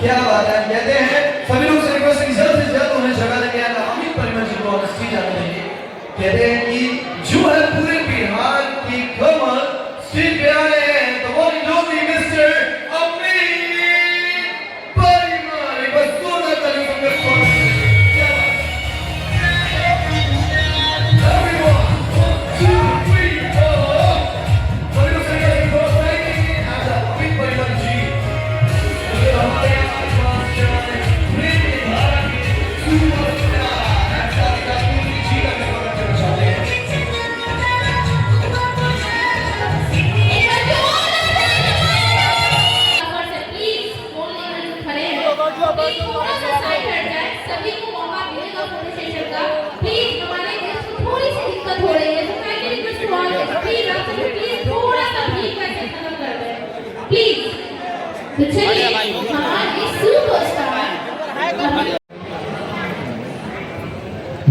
क्या बात है। कहते हैं सभी लोग से रिक्वेस्ट की जल्द से जल्द उन्हें जगह देंगे या अमित परिमल जी को ऑनेस्टी जाने देंगे। कहते हैं कि जो है पूरे बिहार की कमर स्टेज पे आ रहे हैं तो वो लोग मिस्टर अमित परिमल बस सोना ताली में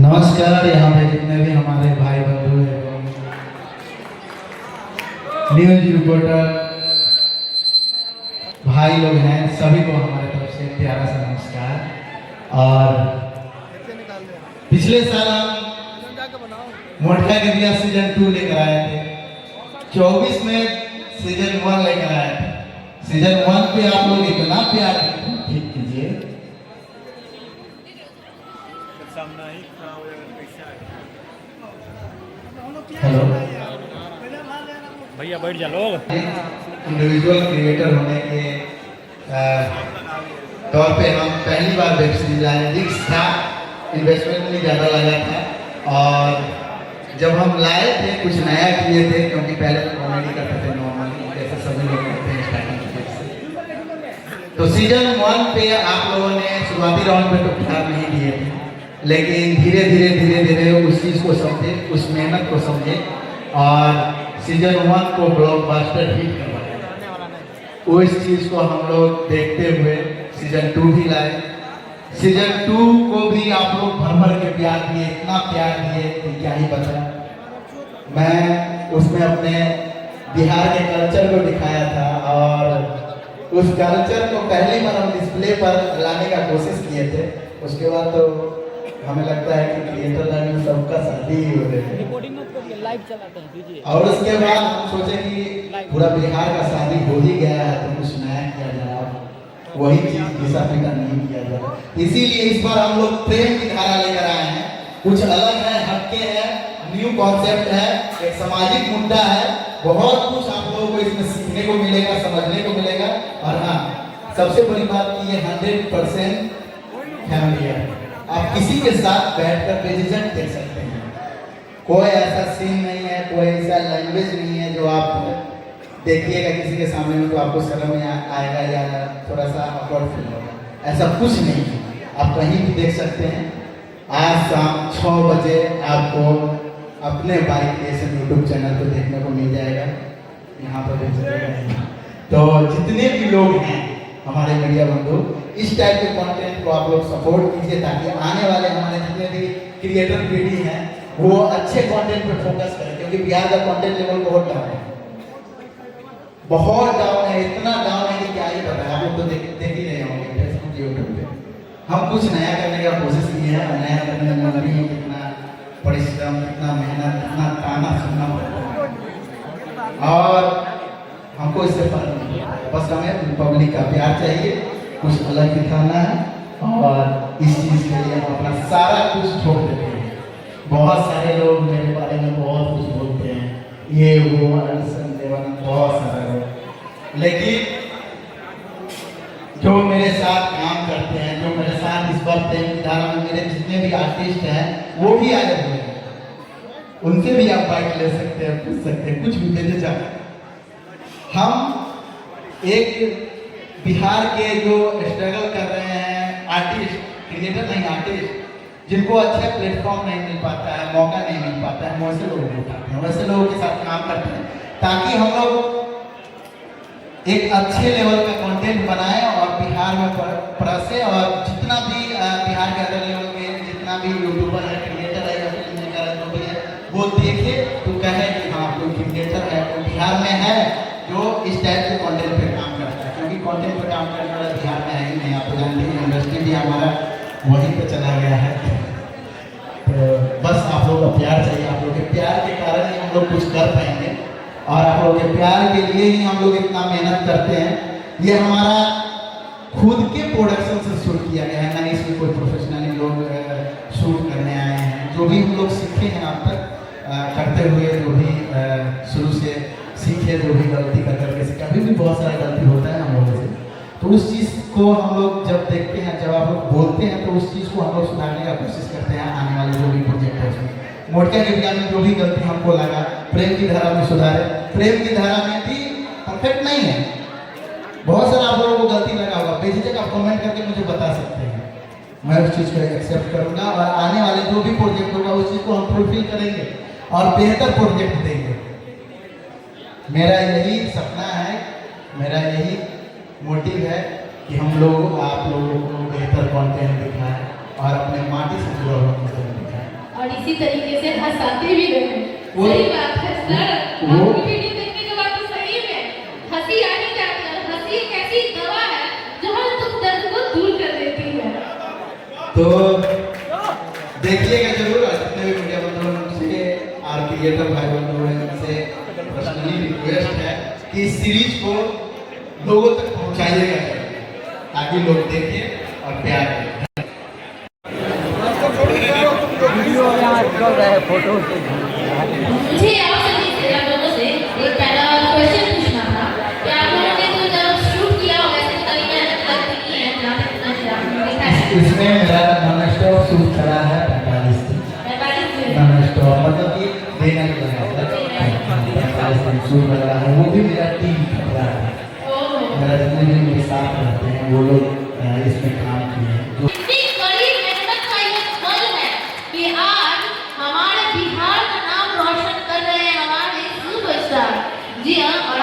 नमस्कार। यहाँ पे जितने भी हमारे भाई बंधु एवं न्यूज रिपोर्टर भाई लोग हैं, सभी को हमारे तरफ से प्यारा सा नमस्कार। और पिछले साल हम मोटका के बिया सीजन 2 लेकर आए थे, 24 में सीजन 1 लेकर आए थे। सीजन 1 पे आप लोग इतना प्यार ठीक कीजिए। हेलो भैया बैठ जा लोग। इंडिविजुअल क्रिएटर होने के तौर पे हम पहली बार वेब सीरीज लाए। रिस्क था, इन्वेस्टमेंट में ज़्यादा लगा था और जब हम लाए थे कुछ नया किए थे, क्योंकि पहले तो कॉमेडी करते थे नॉर्मली जैसे सभी लोग करते हैं स्टार्टिंग से। तो सीजन 1 पे आप लोगों ने शुरुआती राउंड पे तो प्यार नहीं दिए थे, लेकिन धीरे धीरे उस चीज़ को समझे, उस मेहनत को समझे और सीजन 1 को ब्लॉकबस्टर हिट करवाया। उस चीज़ को हम लोग देखते हुए सीजन 2 भी लाए। सीजन 2 को भी आप लोग भर के प्यार दिए, इतना प्यार दिए कि क्या ही बताएं। मैं उसमें अपने बिहार के कल्चर को दिखाया था और उस कल्चर को पहली बार हम डिस्प्ले पर लाने का कोशिश किए थे। उसके बाद तो हमें लगता है कि क्रिएटर लाइन में सबका शादी ही हो रहे थे और उसके बाद हम सोचे कि पूरा बिहार का शादी हो ही गया है तो कुछ नया किया जाए, वही चीज घिसा पिटा नहीं किया जाए। इसीलिए इस बार हम लोग प्रेम की धारा लेकर आए हैं। कुछ अलग है, हटके है, न्यू कॉन्सेप्ट है, एक सामाजिक मुद्दा है। बहुत कुछ आप लोगों को इसमें सीखने को मिलेगा, समझने को मिलेगा। और हाँ, सबसे बड़ी बात कि ये 100% फैमिली है। आप किसी के साथ बैठकर बेझिझक देख सकते हैं। कोई ऐसा सीन नहीं है, कोई ऐसा लैंग्वेज नहीं है जो आप देखिएगा किसी के सामने में तो आपको शर्म आएगा या थोड़ा सा awkward फील होगा। ऐसा कुछ नहीं है, आप कहीं भी देख सकते हैं। आज शाम 6 बजे आपको अपने बाइक क्रिएशन यूट्यूब चैनल पर देखने को मिल जाएगा। यहाँ पर देख सकते तो जितने भी लोग हैं हमारे मीडिया बंधु, इस टाइप के कंटेंट को आप लोग सपोर्ट कीजिए ताकि आने वाले हमारे जितने भी क्रिएटर पीढ़ी हैं वो अच्छे कंटेंट पर फोकस करें, क्योंकि बिहार का कंटेंट लेवल बहुत डाउन है, बहुत डाउन है। इतना डाउन है कि क्या ही पता है। आप लोग तो देख ही रहे होंगे फेसबुक यूट्यूब पे। हम कुछ नया करने का कोशिश किए हैं। नया करने में नहीं कितना परिश्रम, कितना मेहनत, कितना ताना सुनना पड़ता है और हमको इससे फर्क नहीं पड़ता। बस हमें पब्लिक का प्यार चाहिए, कुछ अलग दिखाना है और इस चीज़ के लिए हम अपना सारा कुछ छोड़ देते हैं। बहुत सारे लोग मेरे बारे में बहुत कुछ बोलते हैं, ये वो बहुत सारे लोग, लेकिन जो मेरे साथ काम करते हैं, जो मेरे साथ इस बार प्रेम की धारा में मेरे जितने भी आर्टिस्ट हैं वो भी आए हुए हैं। उनसे भी आप बाइक ले सकते हैं, पूछ सकते हैं, कुछ भी भेजे जाए। हम एक बिहार के जो स्ट्रगल कर रहे हैं आर्टिस्ट, क्रिएटर नहीं आर्टिस्ट, जिनको अच्छा प्लेटफॉर्म नहीं मिल पाता है, मौका नहीं मिल पाता है, वैसे लोगों को उठाते हैं, वैसे लोगों के साथ काम करते हैं ताकि हम लोग एक अच्छे लेवल का कंटेंट बनाएं और बिहार में परसे और जितना भी बिहार के अंदर लेवल के जितना भी यूट्यूबर है, क्रिएटर है या फिल्म मेकर है, जो भी है वो देखे तो कहे कि हाँ कोई क्रिएटर है, कोई बिहार में है जो इस टाइप के कंटेंट पे काम करता है, क्योंकि कंटेंट पे काम करने वाला बिहार में है ही नहीं। वहीं पे चला गया है। तो बस आप लोग का प्यार चाहिए, आप लोग के प्यार के कारण ही हम लोग कुछ कर पाएंगे और आप लोग के प्यार के लिए ही हम लोग इतना मेहनत करते हैं। ये हमारा खुद के प्रोडक्शन से शूट किया गया है, ना इसमें कोई प्रोफेशनली लोग शूट करने आए हैं। जो भी हम लोग सीखे हैं अब तक करते हुए, जो भी शुरू से सीखे, जो भी गलती कर करके सीखे, अभी भी बहुत सारा गलती होता है हम लोगों से, तो उस चीज़ को हम लोग जब देखते हैं, जब आप लोग बोलते हैं, तो उस चीज़ को हम लोग सुधारने का कोशिश करते हैं। आने वाले जो भी प्रोजेक्ट है उसमें मोटका के विज्ञान में जो भी गलती हमको लगा, प्रेम की धारा में सुधारे। प्रेम की धारा में भी परफेक्ट नहीं है, बहुत सारा आप लोगों को गलती लगा होगा, बेझिझक आप कमेंट करके मुझे बता सकते हैं, मैं उस चीज़ को एक्सेप्ट करूँगा और आने वाले जो भी प्रोजेक्ट होगा उस चीज़ को हम फुलफिल करेंगे और बेहतर प्रोजेक्ट देंगे। मेरा यही सपना है, मेरा यही मोटिव है कि हम लोग आप लोगों को बेहतर कंटेंट दिखाएं और अपने माटी से जुड़ा हुआ कंटेंट दिखाएं और इसी तरीके से हंसाते भी रहें। वो- सही बात है सर, वो- आपकी वीडियो देखने के बाद तो सही में हंसी आ ही जाती है। हंसी एक ऐसी दवा है जो हर दुख दर्द को दूर कर देती है। तो देखिएगा जरूर, और जितने भी मीडिया बंधुओं से और क्रिएटर भाई बंधुओं से पर्सनली रिक्वेस्ट है कि इस सीरीज को लोगों तक पहुंचाइएगा ताकि लोग देखें और प्यार करें। मुझे आप लोगों से एक पहला क्वेश्चन पूछना था कि आप लोगों ने तो जब शूट किया होगा ऐसे कई मेहनत लगती है, देखा है इसमें मेरा नॉन स्टॉप शूट करा है 45 दिन। 45 दिन। नॉन स्टॉप मतलब कि देना ही लगा 45 दिन शूट करा है, वो भी मेरा टीम करा है। ओह, मेरा जितने भी मेरे साथ रहते हैं वो लोग इसमें काम किए हैं। जो इतनी कड़ी मेहनत का ये फल है कि आज हमारे बिहार का नाम रोशन कर रहे हैं हमारे सुपरस्टार। जी हाँ, और